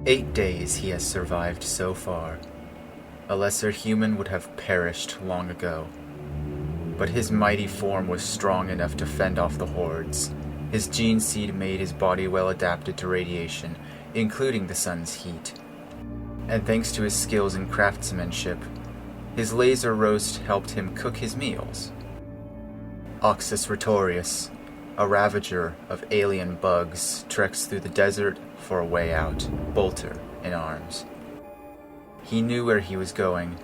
8 days he has survived so far. A lesser human would have perished long ago. But his mighty form was strong enough to fend off the hordes. His gene seed made his body well adapted to radiation, including the sun's heat. And thanks to his skills in craftsmanship, his laser roast helped him cook his meals. Oxus Rhetorius, a ravager of alien bugs, treks through the desert for a way out, bolter in arms. He knew where he was going.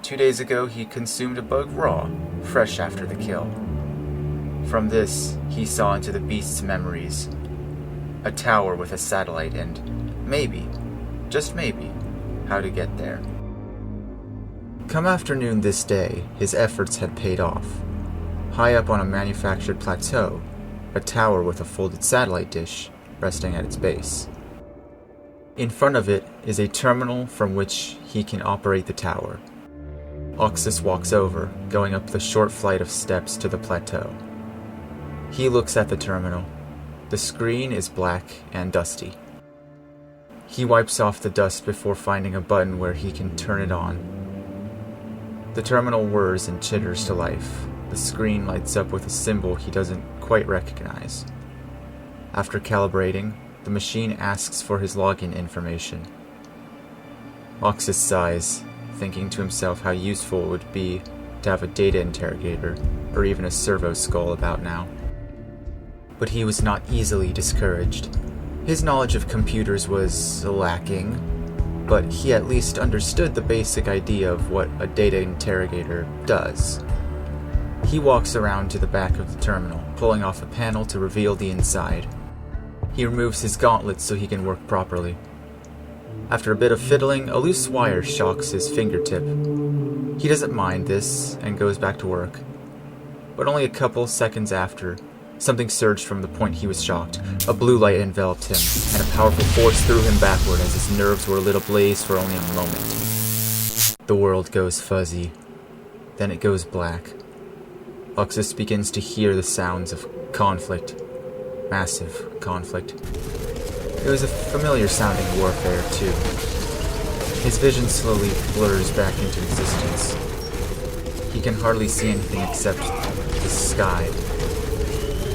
2 days ago he consumed a bug raw, fresh after the kill. From this, he saw into the beast's memories. A tower with a satellite and maybe, just maybe, how to get there. Come afternoon this day, his efforts had paid off. High up on a manufactured plateau, a tower with a folded satellite dish resting at its base. In front of it is a terminal from which he can operate the tower. Oxus walks over, going up the short flight of steps to the plateau. He looks at the terminal. The screen is black and dusty. He wipes off the dust before finding a button where he can turn it on. The terminal whirs and chitters to life. The screen lights up with a symbol he doesn't quite recognize. After calibrating, the machine asks for his login information. Oxus sighs, thinking to himself how useful it would be to have a data interrogator or even a servo skull about now. But he was not easily discouraged. His knowledge of computers was lacking, but he at least understood the basic idea of what a data interrogator does. He walks around to the back of the terminal, pulling off a panel to reveal the inside. He removes his gauntlets so he can work properly. After a bit of fiddling, a loose wire shocks his fingertip. He doesn't mind this and goes back to work. But only a couple seconds after, something surged from the point he was shocked. A blue light enveloped him, and a powerful force threw him backward as his nerves were lit ablaze for only a moment. The world goes fuzzy. Then it goes black. Oxus begins to hear the sounds of conflict. Massive conflict. It was a familiar sounding warfare, too. His vision slowly blurs back into existence. He can hardly see anything except the sky.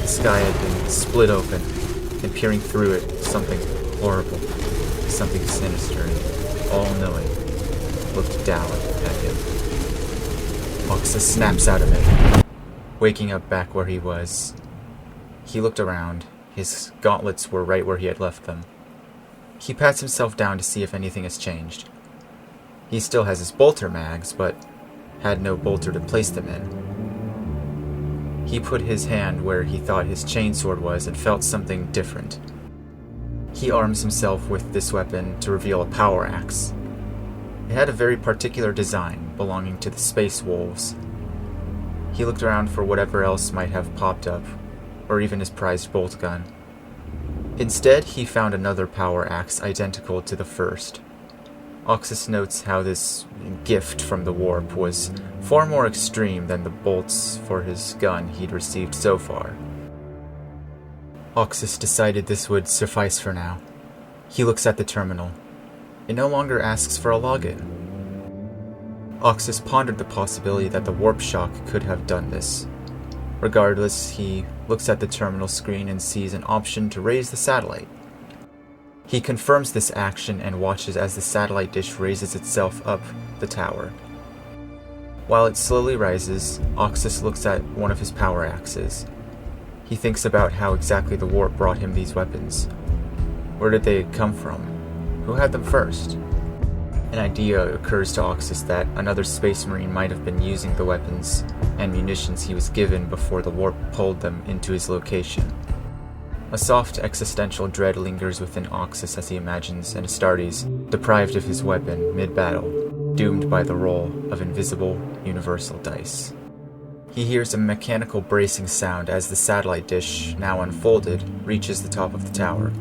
The sky had been split open, and peering through it, something horrible, something sinister and all-knowing, looked down at him. Oxus snaps out of it, waking up back where he was. He looked around. His gauntlets were right where he had left them. He pats himself down to see if anything has changed. He still has his bolter mags, but had no bolter to place them in. He put his hand where he thought his chainsword was and felt something different. He arms himself with this weapon to reveal a power axe. It had a very particular design belonging to the space wolves. He looked around for whatever else might have popped up, or even his prized bolt gun. Instead, he found another power axe identical to the first. Oxus notes how this gift from the warp was far more extreme than the bolts for his gun he'd received so far. Oxus decided this would suffice for now. He looks at the terminal. It no longer asks for a login. Oxus pondered the possibility that the warp shock could have done this. Regardless, he looks at the terminal screen and sees an option to raise the satellite. He confirms this action and watches as the satellite dish raises itself up the tower. While it slowly rises, Oxus looks at one of his power axes. He thinks about how exactly the warp brought him these weapons. Where did they come from? Who had them first? An idea occurs to Oxus that another space marine might have been using the weapons and munitions he was given before the warp pulled them into his location. A soft existential dread lingers within Oxus as he imagines an Astartes deprived of his weapon mid-battle, doomed by the roll of invisible universal dice. He hears a mechanical bracing sound as the satellite dish, now unfolded, reaches the top of the tower.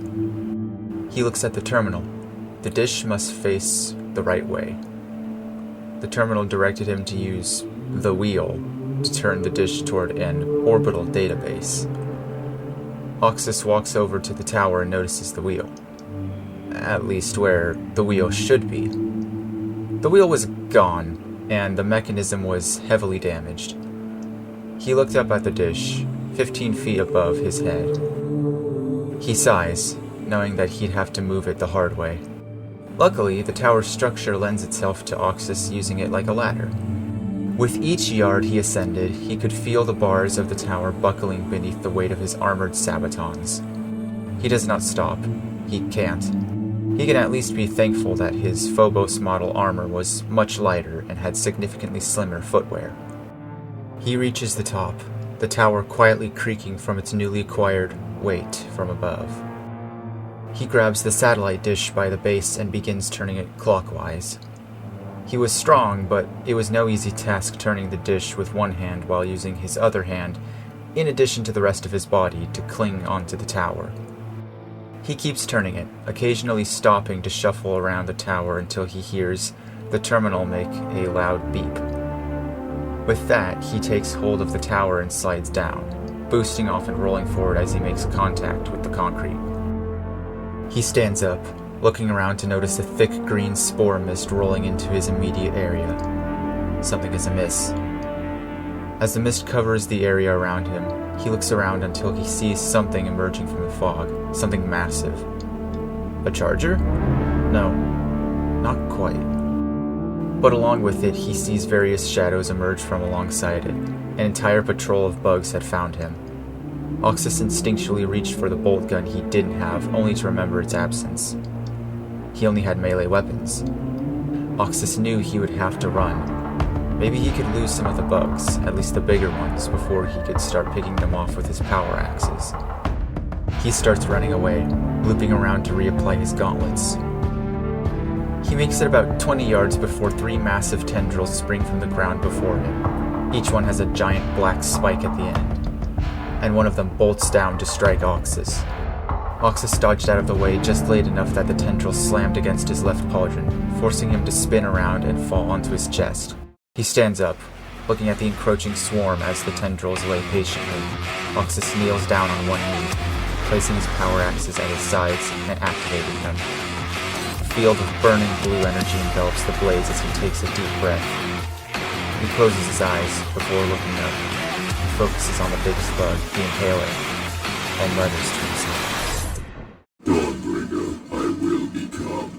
He looks at the terminal. The dish must face the right way. The terminal directed him to use the wheel to turn the dish toward an orbital database. Oxus walks over to the tower and notices the wheel. At least where the wheel should be. The wheel was gone, and the mechanism was heavily damaged. He looked up at the dish, 15 feet above his head. He sighs, knowing that he'd have to move it the hard way. Luckily, the tower's structure lends itself to Oxus using it like a ladder. With each yard he ascended, he could feel the bars of the tower buckling beneath the weight of his armored sabatons. He does not stop. He can't. He can at least be thankful that his Phobos model armor was much lighter and had significantly slimmer footwear. He reaches the top, the tower quietly creaking from its newly acquired weight from above. He grabs the satellite dish by the base and begins turning it clockwise. He was strong, but it was no easy task turning the dish with one hand while using his other hand, in addition to the rest of his body, to cling onto the tower. He keeps turning it, occasionally stopping to shuffle around the tower until he hears the terminal make a loud beep. With that, he takes hold of the tower and slides down, boosting off and rolling forward as he makes contact with the concrete. He stands up, looking around to notice a thick green spore mist rolling into his immediate area. Something is amiss. As the mist covers the area around him, he looks around until he sees something emerging from the fog, something massive. A charger? No, not quite. But along with it, he sees various shadows emerge from alongside it. An entire patrol of bugs had found him. Oxus instinctually reached for the bolt gun he didn't have, only to remember its absence. He only had melee weapons. Oxus knew he would have to run. Maybe he could lose some of the bugs, at least the bigger ones, before he could start picking them off with his power axes. He starts running away, looping around to reapply his gauntlets. He makes it about 20 yards before 3 massive tendrils spring from the ground before him. Each one has a giant black spike at the end, and one of them bolts down to strike Oxus. Oxus dodged out of the way just late enough that the tendril slammed against his left pauldron, forcing him to spin around and fall onto his chest. He stands up, looking at the encroaching swarm as the tendrils lay patiently. Oxus kneels down on one knee, placing his power axes at his sides and activating them. A field of burning blue energy envelops the blaze as he takes a deep breath. He closes his eyes before looking up. He focuses on the biggest bug, the impaler, and mutters to himself. Dawnbringer, I will become.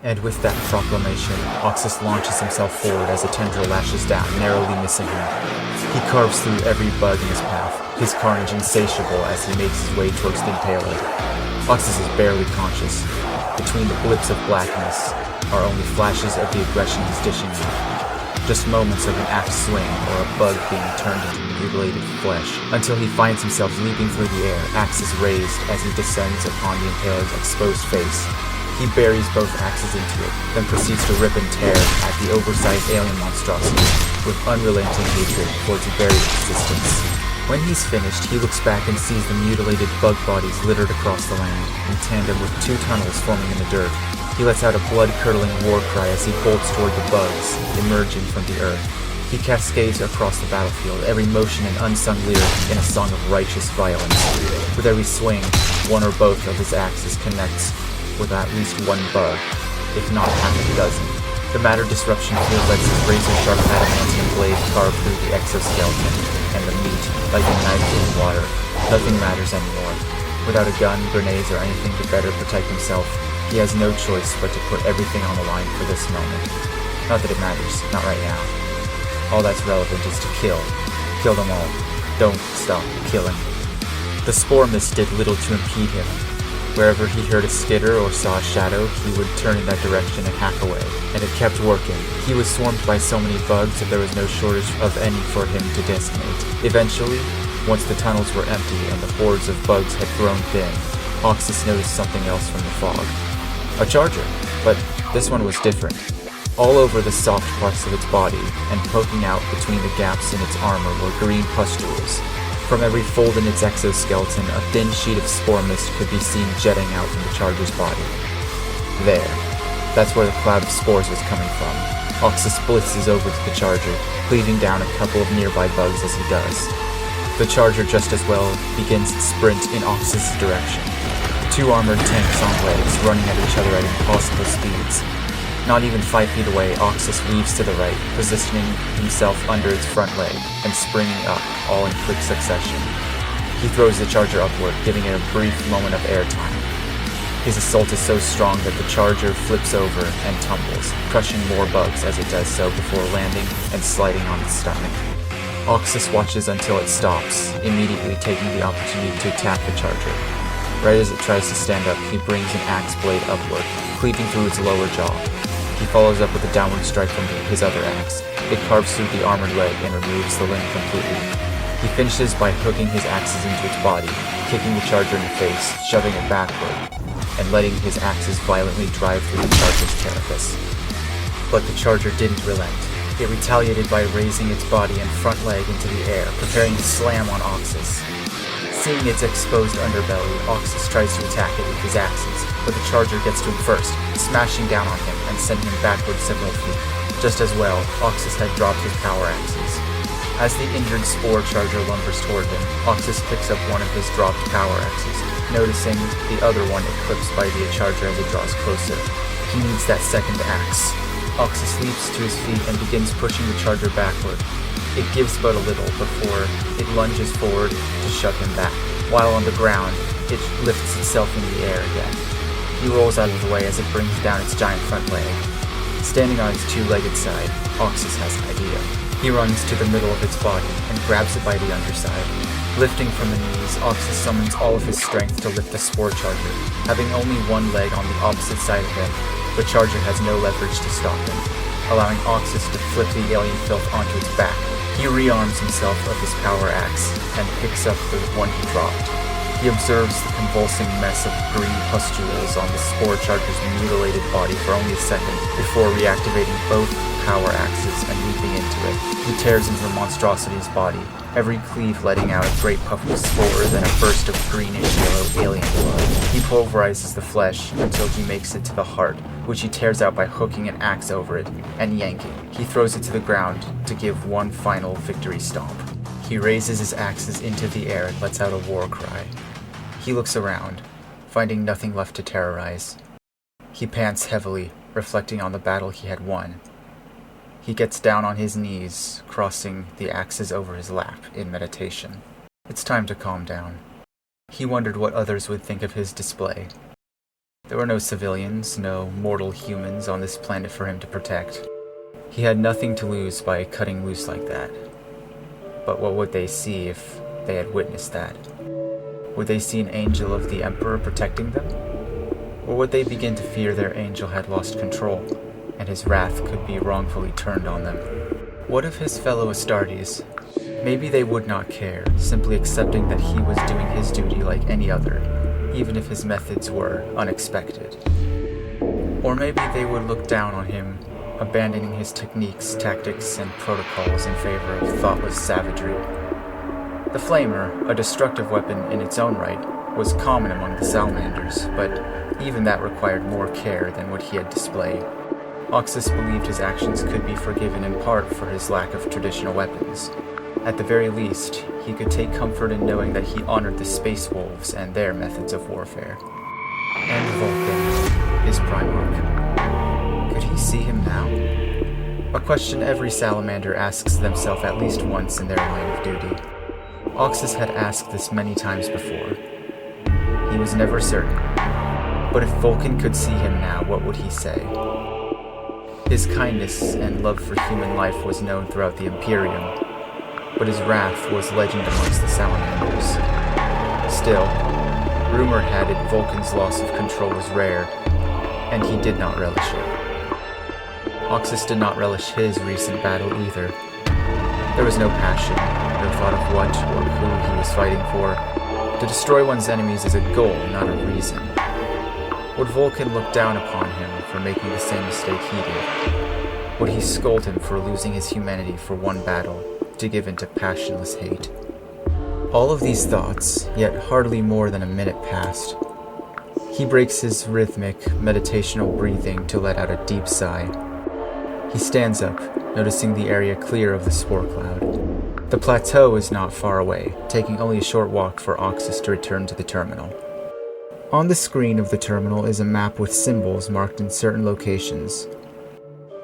And with that proclamation, Oxus launches himself forward as a tendril lashes down, narrowly missing him. He carves through every bug in his path, his carnage insatiable as he makes his way towards the impaler. Oxus is barely conscious. Between the blips of blackness are only flashes of the aggression he's dishing out. Just moments of an axe swing or a bug being turned into mutilated flesh, until he finds himself leaping through the air, axes raised as he descends upon the impaler's exposed face. He buries both axes into it, then proceeds to rip and tear at the oversized alien monstrosity with unrelenting hatred towards its very existence. When he's finished, he looks back and sees the mutilated bug bodies littered across the land, in tandem with 2 tunnels forming in the dirt. He lets out a blood-curdling war cry as he bolts toward the bugs, emerging from the earth. He cascades across the battlefield, every motion an unsung lyric in a song of righteous violence. With every swing, one or both of his axes connects with at least 1 bug, if not half a dozen. The matter disruption field lets his razor-sharp adamantium blade carve through the exoskeleton, and the meat, like a knife in water. Nothing matters anymore. Without a gun, grenades, or anything to better protect himself, he has no choice but to put everything on the line for this moment. Not that it matters, not right now. All that's relevant is to kill. Kill them all. Don't stop killing. The spore mist did little to impede him. Wherever he heard a skitter or saw a shadow, he would turn in that direction and hack away. And it kept working. He was swarmed by so many bugs that there was no shortage of any for him to decimate. Eventually, once the tunnels were empty and the hordes of bugs had grown thin, Oxus noticed something else from the fog. A charger, but this one was different. All over the soft parts of its body, and poking out between the gaps in its armor were green pustules. From every fold in its exoskeleton, a thin sheet of spore mist could be seen jetting out from the charger's body. There. That's where the cloud of spores was coming from. Oxus blitzes over to the charger, cleaving down a couple of nearby bugs as he does. The charger just as well begins its sprint in Oxus' direction. Two armored tanks on legs, running at each other at impossible speeds. Not even 5 feet away, Oxus weaves to the right, positioning himself under its front leg, and springing up, all in quick succession. He throws the charger upward, giving it a brief moment of airtime. His assault is so strong that the charger flips over and tumbles, crushing more bugs as it does so before landing and sliding on its stomach. Oxus watches until it stops, immediately taking the opportunity to attack the charger. Right as it tries to stand up, he brings an axe blade upward, cleaving through its lower jaw. He follows up with a downward strike from his other axe. It carves through the armored leg and removes the limb completely. He finishes by hooking his axes into its body, kicking the charger in the face, shoving it backward, and letting his axes violently drive through the charger's carapace. But the charger didn't relent. It retaliated by raising its body and front leg into the air, preparing to slam on Oxus. Seeing its exposed underbelly, Oxus tries to attack it with his axes, but the charger gets to him first, smashing down on him and sending him backward several feet. Just as well, Oxus had dropped his power axes. As the injured spore charger lumbers toward him, Oxus picks up one of his dropped power axes, noticing the other one eclipsed by the charger as it draws closer. He needs that second axe. Oxus leaps to his feet and begins pushing the charger backward. It gives but a little before it lunges forward to shove him back. While on the ground, it lifts itself in the air again. He rolls out of the way as it brings down its giant front leg. Standing on its two-legged side, Oxus has an idea. He runs to the middle of its body and grabs it by the underside. Lifting from the knees, Oxus summons all of his strength to lift the spore charger. Having only one leg on the opposite side of him, the charger has no leverage to stop him, allowing Oxus to flip the alien filth onto its back. He rearms himself of his power axe and picks up the one he dropped. He observes the convulsing mess of green pustules on the spore charger's mutilated body for only a second before reactivating both power axes and leaping into it. He tears into the monstrosity's body, every cleave letting out a great puff of spores and a burst of greenish-yellow alien blood. He pulverizes the flesh until he makes it to the heart, which he tears out by hooking an axe over it and yanking. He throws it to the ground to give one final victory stomp. He raises his axes into the air and lets out a war cry. He looks around, finding nothing left to terrorize. He pants heavily, reflecting on the battle he had won. He gets down on his knees, crossing the axes over his lap in meditation. It's time to calm down. He wondered what others would think of his display. There were no civilians, no mortal humans on this planet for him to protect. He had nothing to lose by cutting loose like that. But what would they see if they had witnessed that? Would they see an angel of the Emperor protecting them? Or would they begin to fear their angel had lost control, and his wrath could be wrongfully turned on them? What of his fellow Astartes? Maybe they would not care, simply accepting that he was doing his duty like any other, even if his methods were unexpected. Or maybe they would look down on him, abandoning his techniques, tactics, and protocols in favor of thoughtless savagery. The flamer, a destructive weapon in its own right, was common among the salamanders, but even that required more care than what he had displayed. Oxus believed his actions could be forgiven in part for his lack of traditional weapons. At the very least, he could take comfort in knowing that he honored the space wolves and their methods of warfare. And Vulcan, his Primarch. Could he see him now? A question every salamander asks themselves at least once in their line of duty. Oxus had asked this many times before. He was never certain. But if Vulcan could see him now, what would he say? His kindness and love for human life was known throughout the Imperium, but his wrath was legend amongst the salamanders. Still, rumor had it Vulcan's loss of control was rare, and he did not relish it. Oxus did not relish his recent battle either. There was no passion, no thought of what or who he was fighting for. To destroy one's enemies is a goal, not a reason. Would Vulcan look down upon him for making the same mistake he did? Would he scold him for losing his humanity for one battle, to give in to passionless hate? All of these thoughts, yet hardly more than a minute passed. He breaks his rhythmic, meditational breathing to let out a deep sigh. He stands up, noticing the area clear of the spore cloud. The plateau is not far away, taking only a short walk for Oxus to return to the terminal. On the screen of the terminal is a map with symbols marked in certain locations.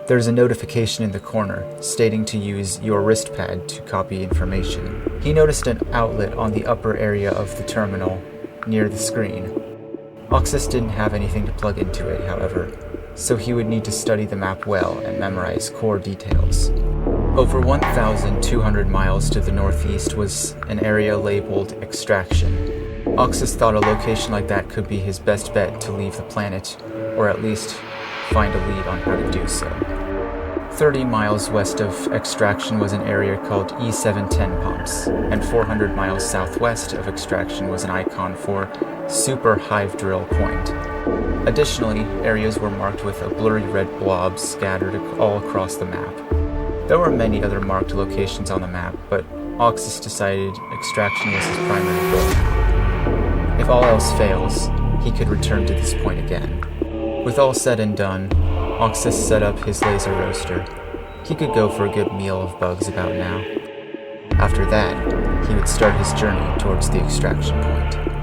There's a notification in the corner stating to use your wrist pad to copy information. He noticed an outlet on the upper area of the terminal near the screen. Oxus didn't have anything to plug into it, however, so he would need to study the map well and memorize core details. Over 1,200 miles to the northeast was an area labeled Extraction. Oxus thought a location like that could be his best bet to leave the planet, or at least find a lead on how to do so. 30 miles west of Extraction was an area called E710 Pumps, and 400 miles southwest of Extraction was an icon for Super Hive Drill Point. Additionally, areas were marked with a blurry red blob scattered all across the map. There were many other marked locations on the map, but Oxus decided Extraction was his primary goal. If all else fails, he could return to this point again. With all said and done, Oxus set up his laser roaster. He could go for a good meal of bugs about now. After that, he would start his journey towards the extraction point.